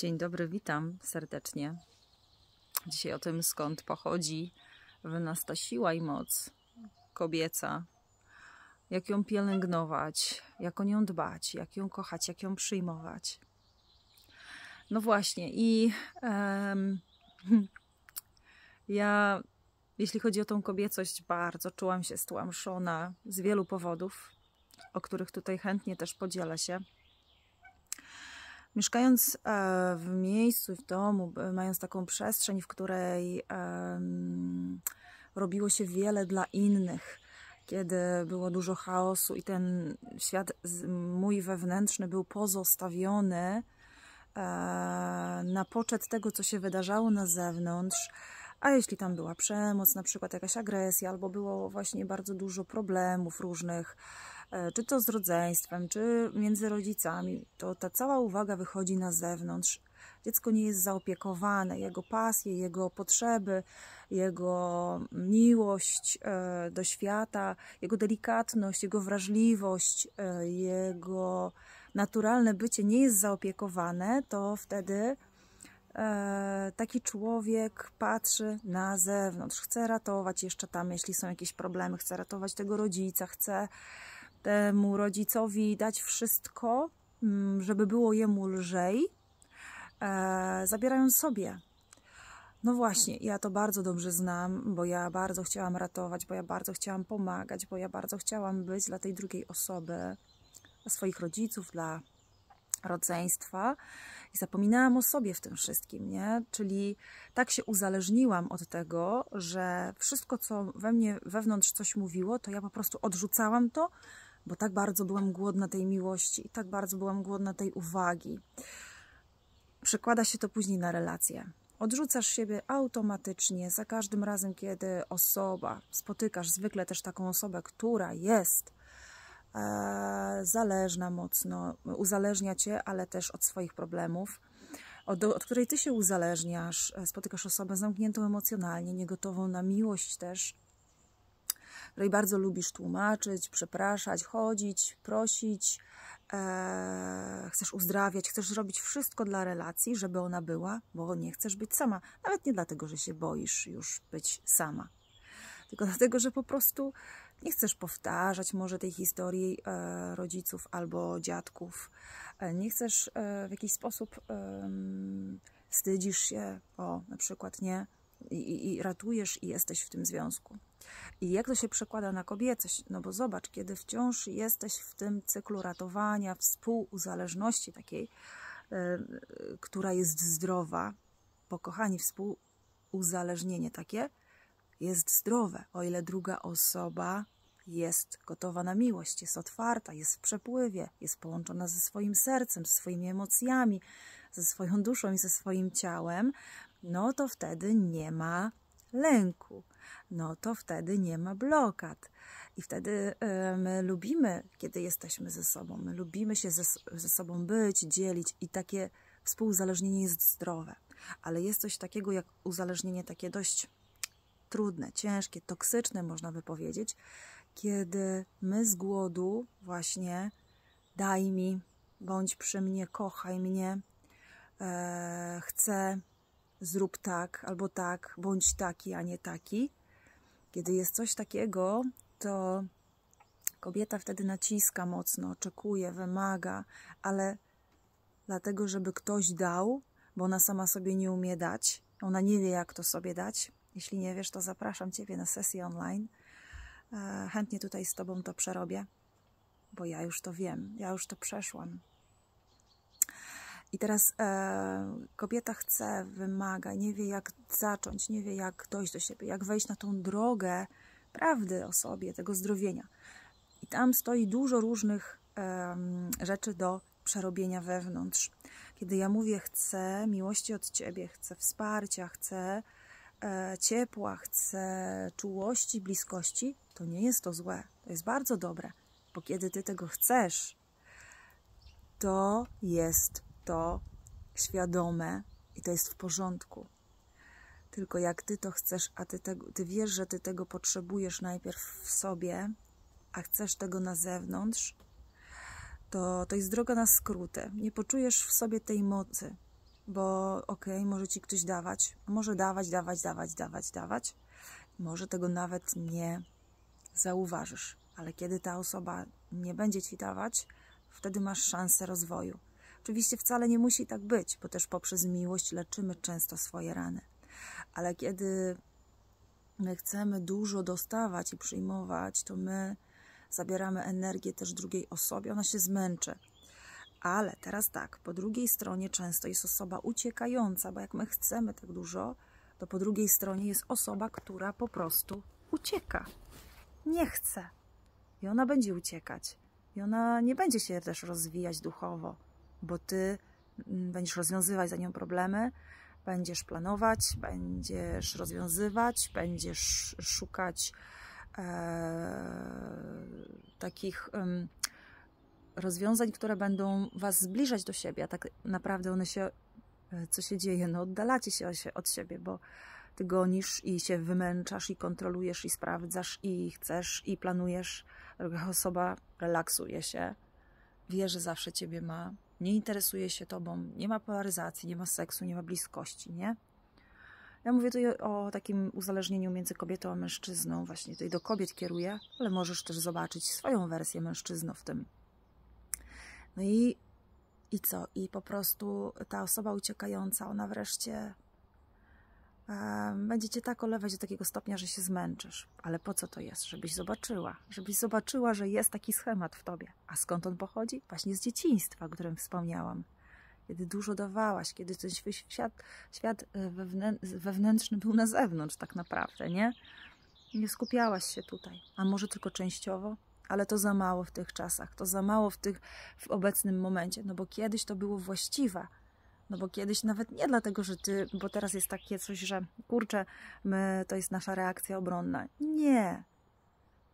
Dzień dobry, witam serdecznie. Dzisiaj o tym, skąd pochodzi w nas ta siła i moc kobieca, jak ją pielęgnować, jak o nią dbać, jak ją kochać, jak ją przyjmować. No właśnie, ja, jeśli chodzi o tą kobiecość, bardzo czułam się stłamszona z wielu powodów, o których tutaj chętnie też podzielę się. Mieszkając w miejscu, w domu, mając taką przestrzeń, w której robiło się wiele dla innych, kiedy było dużo chaosu i ten świat mój wewnętrzny był pozostawiony na poczet tego, co się wydarzało na zewnątrz, a jeśli tam była przemoc, na przykład jakaś agresja, albo było właśnie bardzo dużo problemów różnych, czy to z rodzeństwem, czy między rodzicami, to ta cała uwaga wychodzi na zewnątrz. Dziecko nie jest zaopiekowane, jego pasje, jego potrzeby, jego miłość do świata, jego delikatność, jego wrażliwość, jego naturalne bycie nie jest zaopiekowane, to wtedy taki człowiek patrzy na zewnątrz, chce ratować jeszcze tam, jeśli są jakieś problemy, chce ratować tego rodzica, chce temu rodzicowi dać wszystko, żeby było jemu lżej, zabierając sobie. No właśnie, ja to bardzo dobrze znam, bo ja bardzo chciałam ratować, bo ja bardzo chciałam pomagać, bo ja bardzo chciałam być dla tej drugiej osoby, dla swoich rodziców, dla rodzeństwa i zapominałam o sobie w tym wszystkim, nie? Czyli tak się uzależniłam od tego, że wszystko, co we mnie wewnątrz coś mówiło, to ja po prostu odrzucałam to, bo tak bardzo byłam głodna tej miłości i tak bardzo byłam głodna tej uwagi. Przekłada się to później na relacje. Odrzucasz siebie automatycznie za każdym razem, kiedy spotykasz zwykle też taką osobę, która jest zależna mocno, uzależnia cię, ale też od swoich problemów, od której ty się uzależniasz, spotykasz osobę zamkniętą emocjonalnie, niegotową na miłość też, której bardzo lubisz tłumaczyć, przepraszać, chodzić, prosić, chcesz uzdrawiać, chcesz zrobić wszystko dla relacji, żeby ona była, bo nie chcesz być sama. Nawet nie dlatego, że się boisz już być sama, tylko dlatego, że po prostu nie chcesz powtarzać może tej historii rodziców albo dziadków. Nie chcesz w jakiś sposób, wstydzisz się, na przykład, nie? I ratujesz i jesteś w tym związku. I jak to się przekłada na kobiecość? No bo zobacz, kiedy wciąż jesteś w tym cyklu ratowania, współuzależności takiej, która jest zdrowa, bo kochani, współuzależnienie takie jest zdrowe, o ile druga osoba jest gotowa na miłość, jest otwarta, jest w przepływie, jest połączona ze swoim sercem, ze swoimi emocjami, ze swoją duszą i ze swoim ciałem, no to wtedy nie ma lęku, no to wtedy nie ma blokad. I wtedy my lubimy, kiedy jesteśmy ze sobą, my lubimy się ze sobą być, dzielić i takie współuzależnienie jest zdrowe. Ale jest coś takiego jak uzależnienie takie dość trudne, ciężkie, toksyczne, można by powiedzieć, kiedy my z głodu właśnie daj mi, bądź przy mnie, kochaj mnie, chcę, zrób tak albo tak, bądź taki, a nie taki. Kiedy jest coś takiego, to kobieta wtedy naciska mocno, oczekuje, wymaga, ale dlatego, żeby ktoś dał, bo ona sama sobie nie umie dać, ona nie wie, jak to sobie dać. Jeśli nie wiesz, to zapraszam Ciebie na sesję online. Chętnie tutaj z Tobą to przerobię, bo ja już to wiem, ja już to przeszłam. I teraz kobieta chce, wymaga, nie wie jak zacząć, nie wie jak dojść do siebie, jak wejść na tą drogę prawdy o sobie, tego zdrowienia. I tam stoi dużo różnych rzeczy do przerobienia wewnątrz. Kiedy ja mówię, chcę miłości od Ciebie, chcę wsparcia, chcę ciepła, chcę czułości, bliskości, to nie jest to złe. To jest bardzo dobre, bo kiedy Ty tego chcesz, to jest to świadome i to jest w porządku. Tylko jak Ty to chcesz, a Ty wiesz, że Ty tego potrzebujesz najpierw w sobie, a chcesz tego na zewnątrz, to jest droga na skróty. Nie poczujesz w sobie tej mocy. bo okej, może ci ktoś dawać, może dawać, może tego nawet nie zauważysz, ale kiedy ta osoba nie będzie ci dawać, wtedy masz szansę rozwoju. Oczywiście wcale nie musi tak być, bo też poprzez miłość leczymy często swoje rany, ale kiedy my chcemy dużo dostawać i przyjmować, to my zabieramy energię też drugiej osobie, ona się zmęczy. Ale teraz tak, po drugiej stronie często jest osoba uciekająca, bo jak my chcemy tak dużo, to po drugiej stronie jest osoba, która po prostu ucieka. Nie chce. I ona będzie uciekać. I ona nie będzie się też rozwijać duchowo, bo ty będziesz rozwiązywać za nią problemy, będziesz planować, będziesz rozwiązywać, będziesz szukać takich rozwiązań, które będą was zbliżać do siebie, a tak naprawdę one się, co się dzieje? No oddalacie się od siebie, bo ty gonisz i się wymęczasz i kontrolujesz i sprawdzasz i chcesz i planujesz. Druga osoba relaksuje się, wie, że zawsze ciebie ma, nie interesuje się tobą, nie ma polaryzacji, nie ma seksu, nie ma bliskości, nie? Ja mówię tutaj o takim uzależnieniu między kobietą a mężczyzną, właśnie tutaj do kobiet kieruję, ale możesz też zobaczyć swoją wersję mężczyzną w tym. No i co? I po prostu ta osoba uciekająca, ona wreszcie będzie cię tak olewać do takiego stopnia, że się zmęczysz. Ale po co to jest? Żebyś zobaczyła, że jest taki schemat w tobie. A skąd on pochodzi? Właśnie z dzieciństwa, o którym wspomniałam. Kiedy dużo dawałaś, kiedy ten świat wewnętrzny był na zewnątrz tak naprawdę, nie? Nie skupiałaś się tutaj. A może tylko częściowo? Ale to za mało w tych czasach, to za mało w obecnym momencie, no bo kiedyś to było właściwe. No bo kiedyś nawet nie dlatego, że ty, bo teraz jest takie coś, że kurczę, to jest nasza reakcja obronna. Nie.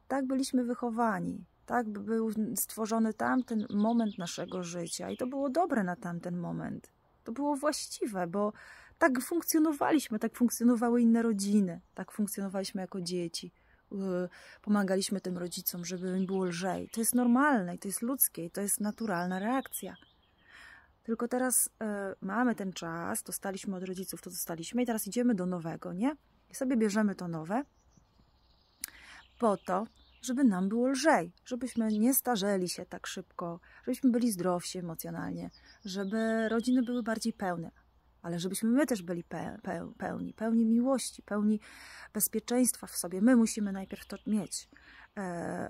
Tak byliśmy wychowani. Tak był stworzony tamten moment naszego życia i to było dobre na tamten moment. To było właściwe, bo tak funkcjonowaliśmy, tak funkcjonowały inne rodziny, tak funkcjonowaliśmy jako dzieci. Pomagaliśmy tym rodzicom, żeby im było lżej. To jest normalne i to jest ludzkie i to jest naturalna reakcja. Tylko teraz mamy ten czas, dostaliśmy od rodziców, to dostaliśmy i teraz idziemy do nowego, nie? I sobie bierzemy to nowe po to, żeby nam było lżej, żebyśmy nie starzeli się tak szybko, żebyśmy byli zdrowsi emocjonalnie, żeby rodziny były bardziej pełne, ale żebyśmy my też byli pełni miłości, pełni bezpieczeństwa w sobie. My musimy najpierw to mieć,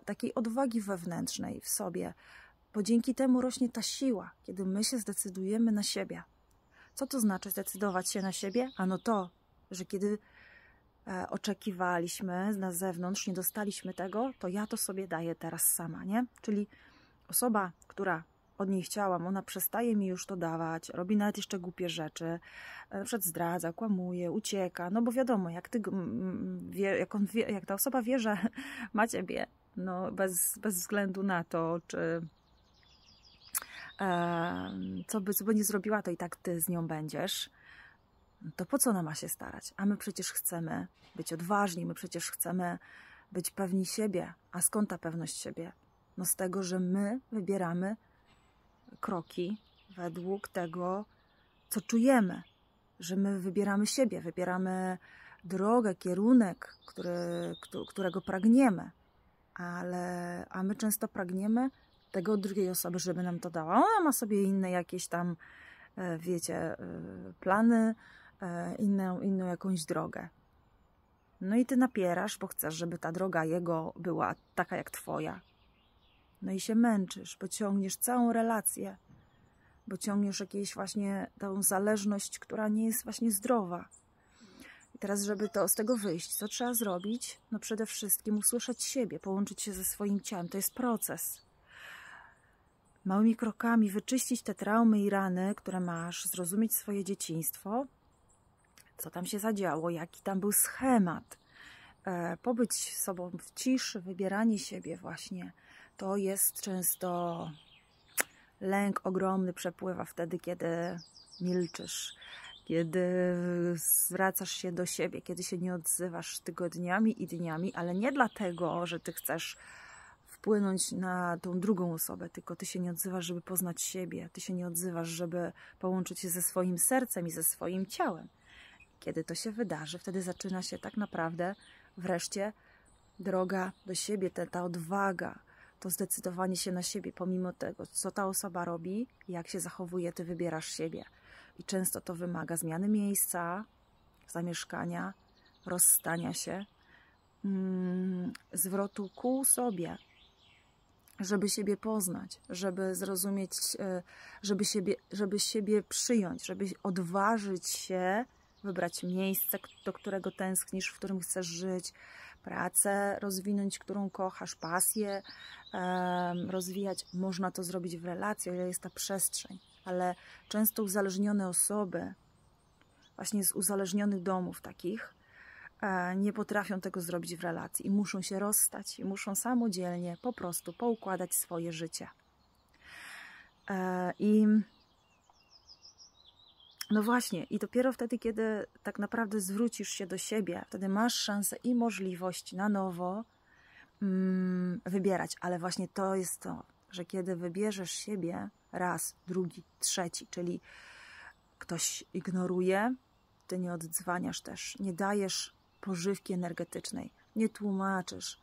takiej odwagi wewnętrznej w sobie, bo dzięki temu rośnie ta siła, kiedy my się zdecydujemy na siebie. Co to znaczy zdecydować się na siebie? Ano to, że kiedy oczekiwaliśmy na zewnątrz, nie dostaliśmy tego, to ja to sobie daję teraz sama, nie? Czyli osoba, która od niej chciałam, ona przestaje mi już to dawać, robi nawet jeszcze głupie rzeczy, na przykład zdradza, kłamuje, ucieka, no bo wiadomo, jak ta osoba wie, że ma ciebie, no bez względu na to, czy co by nie zrobiła, to i tak ty z nią będziesz, to po co ona ma się starać? A my przecież chcemy być odważni, my przecież chcemy być pewni siebie. A skąd ta pewność siebie? No z tego, że my wybieramy kroki według tego, co czujemy. Że my wybieramy siebie, wybieramy drogę, kierunek, którego pragniemy. A my często pragniemy tego od drugiej osoby, żeby nam to dała. Ona ma sobie inne jakieś tam, wiecie, plany, inną jakąś drogę. No i ty napierasz, bo chcesz, żeby ta droga jego była taka jak twoja. No i się męczysz, bo ciągniesz całą relację, bo ciągniesz jakieś właśnie tą zależność, która nie jest właśnie zdrowa. I teraz, żeby z tego wyjść, co trzeba zrobić? No przede wszystkim usłyszeć siebie, połączyć się ze swoim ciałem. To jest proces. Małymi krokami wyczyścić te traumy i rany, które masz, zrozumieć swoje dzieciństwo, co tam się zadziało, jaki tam był schemat. Pobyć sobą w ciszy, wybieranie siebie właśnie, to jest często lęk ogromny przepływa wtedy, kiedy milczysz, kiedy zwracasz się do siebie, kiedy się nie odzywasz tygodniami i dniami, ale nie dlatego, że ty chcesz wpłynąć na tą drugą osobę, tylko ty się nie odzywasz, żeby poznać siebie, ty się nie odzywasz, żeby połączyć się ze swoim sercem i ze swoim ciałem. Kiedy to się wydarzy, wtedy zaczyna się tak naprawdę wreszcie droga do siebie, ta odwaga, to zdecydowanie się na siebie, pomimo tego, co ta osoba robi, jak się zachowuje, ty wybierasz siebie. I często to wymaga zmiany miejsca, zamieszkania, rozstania się, zwrotu ku sobie, żeby siebie poznać, żeby zrozumieć, żeby siebie przyjąć, żeby odważyć się wybrać miejsce, do którego tęsknisz, w którym chcesz żyć, pracę rozwinąć, którą kochasz, pasję rozwijać. Można to zrobić w relacji, o ile jest ta przestrzeń, ale często uzależnione osoby, właśnie z uzależnionych domów takich, nie potrafią tego zrobić w relacji i muszą się rozstać i muszą samodzielnie po prostu poukładać swoje życie. I no właśnie, i dopiero wtedy, kiedy tak naprawdę zwrócisz się do siebie, wtedy masz szansę i możliwość na nowo wybierać. Ale właśnie to jest to, że kiedy wybierzesz siebie raz, drugi, trzeci, czyli ktoś ignoruje, ty nie odzwaniasz też, nie dajesz pożywki energetycznej, nie tłumaczysz,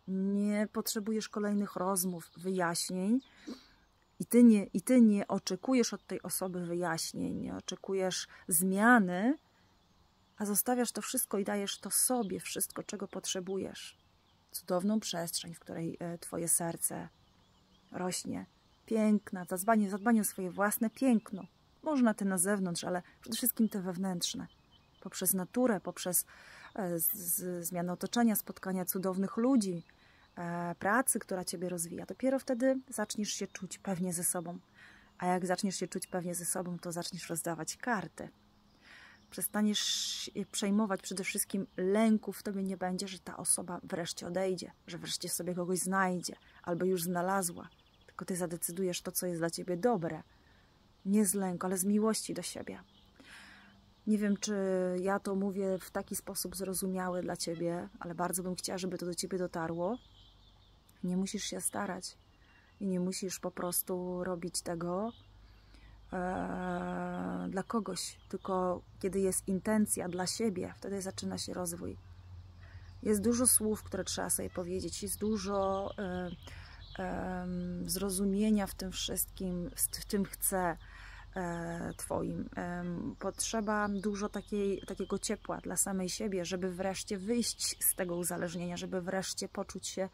nie potrzebujesz kolejnych rozmów, wyjaśnień i ty nie oczekujesz od tej osoby wyjaśnień, nie oczekujesz zmiany, a zostawiasz to wszystko i dajesz to sobie wszystko, czego potrzebujesz. Cudowną przestrzeń, w której twoje serce rośnie, piękna, zadbanie o swoje własne piękno. Można te na zewnątrz, ale przede wszystkim te wewnętrzne. Poprzez naturę, poprzez zmianę otoczenia, spotkania cudownych ludzi, pracy, która ciebie rozwija. Dopiero wtedy zaczniesz się czuć pewnie ze sobą. A jak zaczniesz się czuć pewnie ze sobą, to zaczniesz rozdawać karty. Przestaniesz się przejmować, przede wszystkim lęku w tobie nie będzie, że ta osoba wreszcie odejdzie, że wreszcie sobie kogoś znajdzie, albo już znalazła. Tylko ty zadecydujesz to, co jest dla ciebie dobre. Nie z lęku, ale z miłości do siebie. Nie wiem, czy ja to mówię w taki sposób zrozumiały dla ciebie, ale bardzo bym chciała, żeby to do ciebie dotarło. Nie musisz się starać i nie musisz po prostu robić tego dla kogoś, tylko kiedy jest intencja dla siebie, wtedy zaczyna się rozwój. Jest dużo słów, które trzeba sobie powiedzieć, jest dużo zrozumienia w tym wszystkim, w tym chcę twoim. Potrzeba dużo takiego ciepła dla samej siebie, żeby wreszcie wyjść z tego uzależnienia, żeby wreszcie poczuć się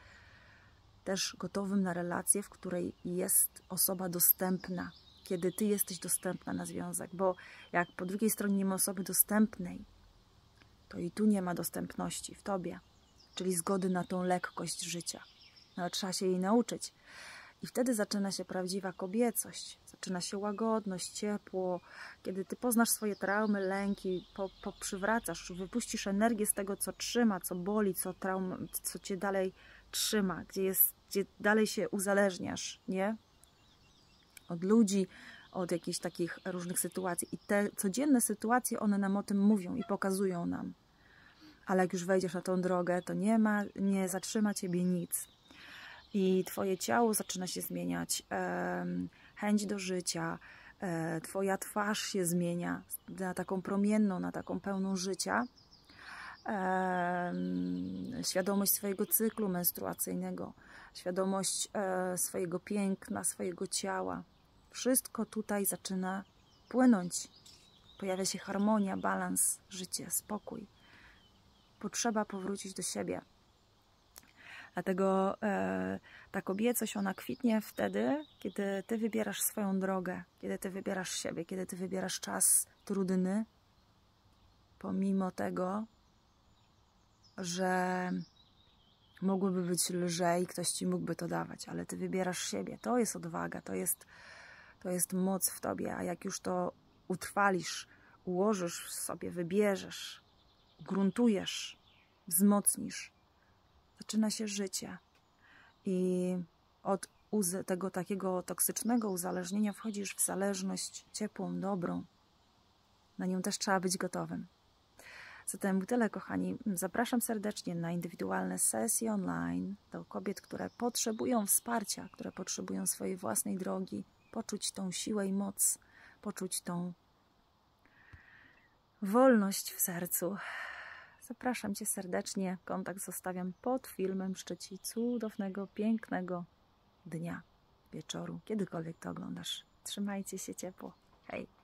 też gotowym na relację, w której jest osoba dostępna, kiedy ty jesteś dostępna na związek, bo jak po drugiej stronie nie ma osoby dostępnej, to i tu nie ma dostępności w tobie, czyli zgody na tą lekkość życia. No, trzeba się jej nauczyć. I wtedy zaczyna się prawdziwa kobiecość, zaczyna się łagodność, ciepło. Kiedy ty poznasz swoje traumy, lęki, poprzywracasz, wypuścisz energię z tego, co trzyma, co boli, co cię dalej trzyma, gdzie dalej się uzależniasz, nie? Od ludzi, od jakichś takich różnych sytuacji. I te codzienne sytuacje, one nam o tym mówią i pokazują nam. Ale jak już wejdziesz na tą drogę, to nie zatrzyma ciebie nic. I twoje ciało zaczyna się zmieniać, chęć do życia, twoja twarz się zmienia na taką promienną, na taką pełną życia. Świadomość swojego cyklu menstruacyjnego, świadomość swojego piękna, swojego ciała. Wszystko tutaj zaczyna płynąć. Pojawia się harmonia, balans, życie, spokój. Potrzeba powrócić do siebie. Dlatego ta kobiecość, ona kwitnie wtedy, kiedy ty wybierasz swoją drogę, kiedy ty wybierasz siebie, kiedy ty wybierasz czas trudny, pomimo tego, że mogłyby być lżej, ktoś ci mógłby to dawać, ale ty wybierasz siebie. To jest odwaga, to jest moc w tobie, a jak już to utrwalisz, ułożysz w sobie, wybierzesz, gruntujesz, wzmocnisz, zaczyna się życie. I od tego takiego toksycznego uzależnienia wchodzisz w zależność ciepłą, dobrą. Na nią też trzeba być gotowym. Zatem tyle, kochani. Zapraszam serdecznie na indywidualne sesje online do kobiet, które potrzebują wsparcia, które potrzebują swojej własnej drogi, poczuć tą siłę i moc, poczuć tą wolność w sercu. Zapraszam Cię serdecznie. Kontakt zostawiam pod filmem. Życzę Ci cudownego, pięknego dnia, wieczoru, kiedykolwiek to oglądasz. Trzymajcie się ciepło. Hej!